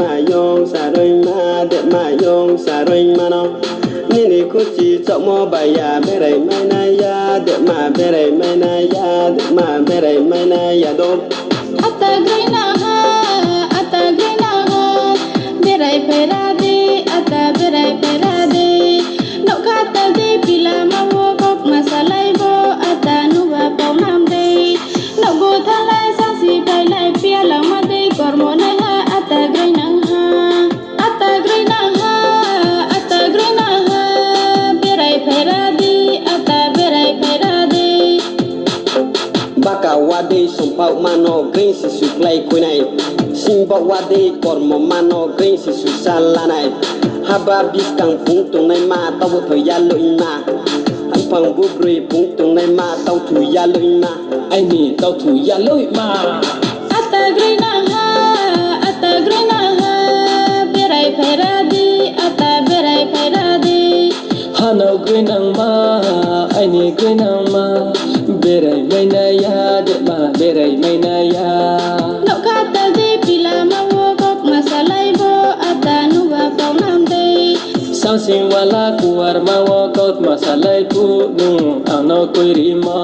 mà yong sa rơi ma để mà yong sa rơi ma nó nini kuchi chọn mò bài ya bê rầy mai na ya để mà bê rầy mai na ya để mà bê rầy mai na ya đô Atagrina ha berai perade ata berai perade no kata de pila mawo kok masalai bo ata nuba paunam de no go thalai sasi pai lai pia lama de kormona ha atagrina ha berai perade ata berai perade baka wade sompau mano green si suklai kunai simba wade kormo mano green si susalanai haba biskang pungtung nai ma tau thu ya luin ma ampang bubrui pungtung nai ma tau thu ya luin ma ai ni tau thu ya luin ma Atagrina ha berai perade ata berai perade hano green ang ma ai ni green ang ma berai mai na ya de ma berai mai na ya no kata de pila mawo kok masalai bo ata nuba paunam de sang sing wala kuar ma wo kot masalai pu nu ang no kuiri ma